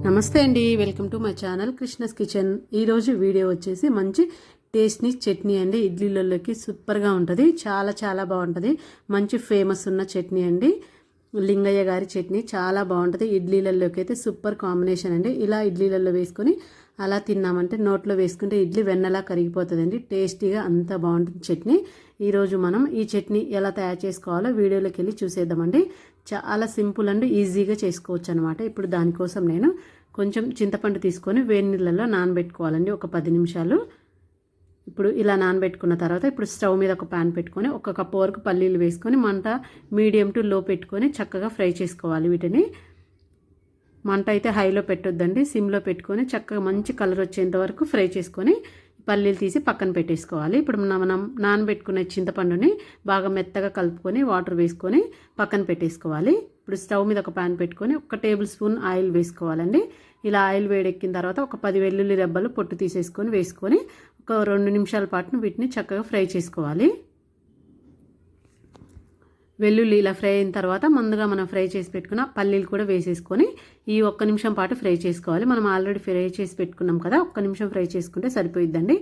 నమస్తే అండి, welcome to my channel Krishna's kitchen. ఈరోజు వీడియో వచ్చేసి మంచి టేస్టీ చట్నీ అండి. ఇడ్లీలలోకి సూపర్గా ఉంటుంది, చాలా చాలా బాగుంటుంది. మంచి ఫేమస్ ఉన్న చట్నీ అండి, లింగయ్య గారి చట్నీ. చాలా బాగుంటుంది, ఇడ్లీలలోకి అయితే సూపర్ కాంబినేషన్ అండి. ఇలా ఇడ్లీలలో వేసుకొని అలా తిన్నామంటే నోట్లో వేసుకుంటే ఇడ్లీ వెన్నలా కరిగిపోతుందండి. టేస్టీగా అంత బాగుంటుంది చట్నీ. ఈరోజు మనం ఈ చట్నీ ఎలా తయారు చేసుకోవాలో వీడియోలోకి వెళ్ళి చూసేద్దామండి. చాలా సింపుల్ అండ్ ఈజీగా చేసుకోవచ్చు అనమాట. ఇప్పుడు దానికోసం నేను కొంచెం చింతపండు తీసుకొని వేడి నీళ్ళల్లో నానబెట్టుకోవాలండి ఒక 10 నిమిషాలు. ఇప్పుడు ఇలా నానబెట్టుకున్న తర్వాత ఇప్పుడు స్టవ్ మీద ఒక ప్యాన్ పెట్టుకొని 1 కప్పు వరకు పల్లీలు వేసుకొని మంట మీడియం టు లో పెట్టుకొని చక్కగా ఫ్రై చేసుకోవాలి. వీటిని మంట అయితే హైలో పెట్టొద్దండి, సిమ్లో పెట్టుకొని చక్కగా మంచి కలర్ వచ్చేంత వరకు ఫ్రై చేసుకొని పల్లీలు తీసి పక్కన పెట్టేసుకోవాలి. ఇప్పుడు మనం నానబెట్టుకునే చింతపండుని బాగా మెత్తగా కలుపుకొని వాటర్ వేసుకొని పక్కన పెట్టేసుకోవాలి. ఇప్పుడు స్టవ్ మీద ఒక ప్యాన్ పెట్టుకొని 1 టేబుల్ స్పూన్ ఆయిల్ వేసుకోవాలండి. ఇలా ఆయిల్ వేడెక్కిన తర్వాత ఒక 10 వెల్లుల్లి రెబ్బలు పొట్టు తీసేసుకొని వేసుకొని ఒక 2 నిమిషాల పాటు వీటిని చక్కగా ఫ్రై చేసుకోవాలి. వెల్లుల్లి ఇలా ఫ్రై అయిన తర్వాత ముందుగా మనం ఫ్రై చేసి పెట్టుకున్న పల్లీలు కూడా వేసేసుకొని ఈ 1 నిమిషం పాటు ఫ్రై చేసుకోవాలి. మనం ఆల్రెడీ ఫ్రై చేసి పెట్టుకున్నాం కదా, 1 నిమిషం ఫ్రై చేసుకుంటే సరిపోయిద్దండి.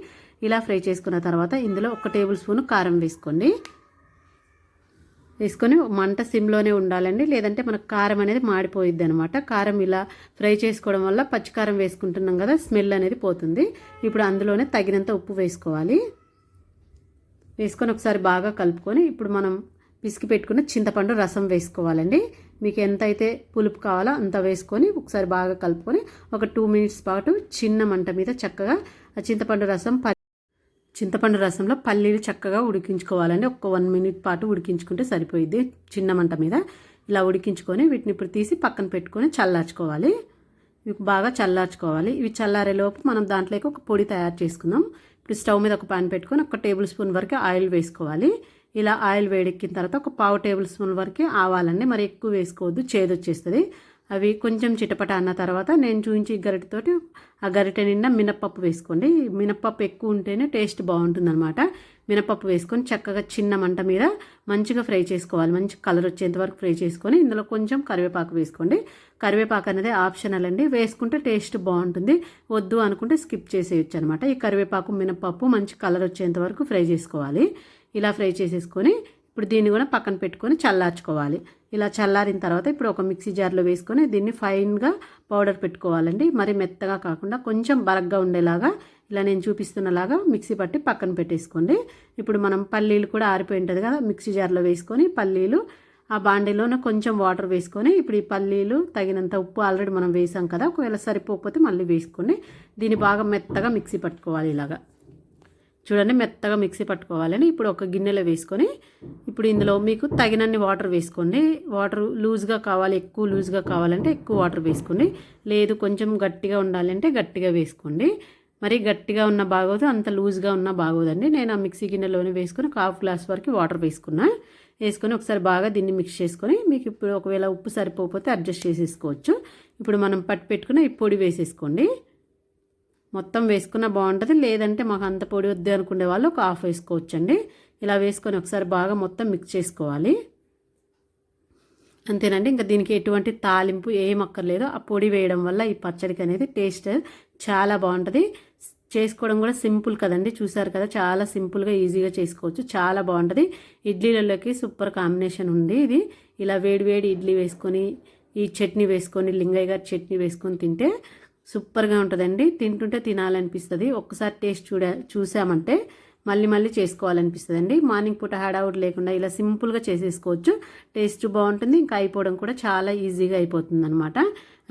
ఇలా ఫ్రై చేసుకున్న తర్వాత ఇందులో 1 టేబుల్ స్పూన్ కారం వేసుకోండి. వేసుకొని మంట సిమ్లోనే ఉండాలండి, లేదంటే మనకు కారం అనేది మాడిపోయిద్ది అనమాట. కారం ఇలా ఫ్రై చేసుకోవడం వల్ల పచ్చికారం వేసుకుంటున్నాం కదా, స్మెల్ అనేది పోతుంది. ఇప్పుడు అందులోనే తగినంత ఉప్పు వేసుకోవాలి. వేసుకొని ఒకసారి బాగా కలుపుకొని ఇప్పుడు మనం పిసికి పెట్టుకున్న చింతపండు రసం వేసుకోవాలండి. మీకు ఎంత అయితే పులుపు కావాలో అంత వేసుకొని ఒకసారి బాగా కలుపుకొని ఒక 2 మినిట్స్ పాటు చిన్న మంట మీద చక్కగా ఆ చింతపండు రసంలో పల్లీలు చక్కగా ఉడికించుకోవాలండి. ఒక 1 మినిట్ పాటు ఉడికించుకుంటే సరిపోయిద్ది చిన్న మంట మీద. ఇలా ఉడికించుకొని వీటిని ఇప్పుడు తీసి పక్కన పెట్టుకొని చల్లార్చుకోవాలి. ఇవి బాగా చల్లార్చుకోవాలి. ఇవి చల్లారేలోపు మనం దాంట్లోకి ఒక పొడి తయారు చేసుకుందాం. ఇప్పుడు స్టవ్ మీద ఒక పాన్ పెట్టుకొని 1 టేబుల్ స్పూన్ వరకు ఆయిల్ వేసుకోవాలి. ఇలా ఆయిల్ వేడెక్కిన తర్వాత ఒక 1/2 టేబుల్ స్పూన్ వరకు ఆవాలండి, మరి ఎక్కువ వేసుకోవద్దు, చేదు వచ్చేస్తుంది. అవి కొంచెం చిటపట అన్న తర్వాత నేను చూపించి గరిటెతోటి ఆ గరిటె నిండా మినప్పప్పు వేసుకోండి. మినప్పప్పు ఎక్కువ ఉంటేనే టేస్ట్ బాగుంటుందన్నమాట. మినప్పప్పు వేసుకొని చక్కగా చిన్న మంట మీద మంచిగా ఫ్రై చేసుకోవాలి. మంచి కలర్ వచ్చేంత వరకు ఫ్రై చేసుకొని ఇందులో కొంచెం కరివేపాకు వేసుకోండి. కరివేపాకు అనేది ఆప్షనల్ అండి, వేసుకుంటే టేస్ట్ బాగుంటుంది, వద్దు అనుకుంటే స్కిప్ చేసేయచ్చు అనమాట. ఈ కరివేపాకు మినప్పప్పు మంచి కలర్ వచ్చేంత వరకు ఫ్రై చేసుకోవాలి. ఇలా ఫ్రై చేసేసుకొని ఇప్పుడు దీన్ని కూడా పక్కన పెట్టుకొని చల్లార్చుకోవాలి. ఇలా చల్లారిన తర్వాత ఇప్పుడు ఒక మిక్సీ జార్లో వేసుకొని దీన్ని ఫైన్గా పౌడర్ పెట్టుకోవాలండి. మరి మెత్తగా కాకుండా కొంచెం బరగ్గా ఉండేలాగా ఇలా నేను చూపిస్తున్నలాగా మిక్సీ పట్టి పక్కన పెట్టేసుకోండి. ఇప్పుడు మనం పల్లీలు కూడా ఆరిపోయి ఉంటుంది కదా, మిక్సీ జార్లో వేసుకొని పల్లీలు ఆ బాండీలోనే కొంచెం వాటర్ వేసుకొని ఇప్పుడు ఈ పల్లీలు తగినంత ఉప్పు ఆల్రెడీ మనం వేసాం కదా, ఒకవేళ సరిపోకపోతే మళ్ళీ వేసుకొని దీన్ని బాగా మెత్తగా మిక్సీ పట్టుకోవాలి. ఇలాగా చూడండి, మెత్తగా మిక్సీ పట్టుకోవాలని. ఇప్పుడు ఒక గిన్నెలో వేసుకొని ఇప్పుడు ఇందులో మీకు తగినన్ని వాటర్ వేసుకోండి. వాటర్ లూజ్గా కావాలి, ఎక్కువ లూజ్గా కావాలంటే ఎక్కువ వాటర్ వేసుకోండి, లేదు కొంచెం గట్టిగా ఉండాలంటే గట్టిగా వేసుకోండి. మరి గట్టిగా ఉన్న బాగోదు, అంత లూజ్గా ఉన్న బాగోదండి. నేను ఆ మిక్సీ గిన్నెలోనే వేసుకొని 1/2 గ్లాస్ వరకు వాటర్ వేసుకున్నా. వేసుకొని ఒకసారి బాగా దీన్ని మిక్స్ చేసుకొని మీకు ఇప్పుడు ఒకవేళ ఉప్పు సరిపోతే అడ్జస్ట్ చేసేసుకోవచ్చు. ఇప్పుడు మనం పట్టి పెట్టుకున్న ఈ పొడి వేసేసుకోండి. మొత్తం వేసుకున్న బాగుంటుంది, లేదంటే మాకు అంత పొడి వద్దు అనుకునే వాళ్ళు ఒక 1/2 వేసుకోవచ్చండి. ఇలా వేసుకొని ఒకసారి బాగా మొత్తం మిక్స్ చేసుకోవాలి. అంతేనండి, ఇంకా దీనికి ఎటువంటి తాలింపు ఏం అక్కర్లేదు. ఆ పొడి వేయడం వల్ల ఈ పచ్చడికి అనేది టేస్ట్ చాలా బాగుంటుంది. చేసుకోవడం కూడా సింపుల్ కదండి, చూసారు కదా, చాలా సింపుల్గా ఈజీగా చేసుకోవచ్చు, చాలా బాగుంటుంది. ఇడ్లీలలోకి సూపర్ కాంబినేషన్ ఉంది ఇది. ఇలా వేడి వేడి ఇడ్లీ వేసుకొని ఈ చట్నీ వేసుకొని లింగయ్య గారి చట్నీ వేసుకొని తింటే సూపర్గా ఉంటుందండి. తింటుంటే తినాలనిపిస్తుంది. ఒక్కసారి టేస్ట్ చూసామంటే మళ్ళీ మళ్ళీ చేసుకోవాలనిపిస్తుంది అండి. మార్నింగ్ పూట హడావుడి లేకుండా ఇలా సింపుల్గా చేసేసుకోవచ్చు, టేస్ట్ బాగుంటుంది, ఇంకా అయిపోవడం కూడా చాలా ఈజీగా అయిపోతుంది అనమాట.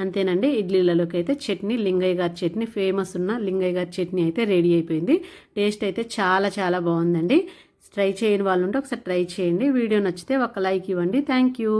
అంతేనండి, ఇడ్లీలలోకి అయితే చట్నీ, లింగయ్య గారి చట్నీ, ఫేమస్ ఉన్న లింగయ్య గారి చట్నీ అయితే రెడీ అయిపోయింది. టేస్ట్ అయితే చాలా చాలా బాగుందండి. ట్రై చేయని వాళ్ళు ఉంటే ఒకసారి ట్రై చేయండి. వీడియో నచ్చితే ఒక లైక్ ఇవ్వండి. Thank you.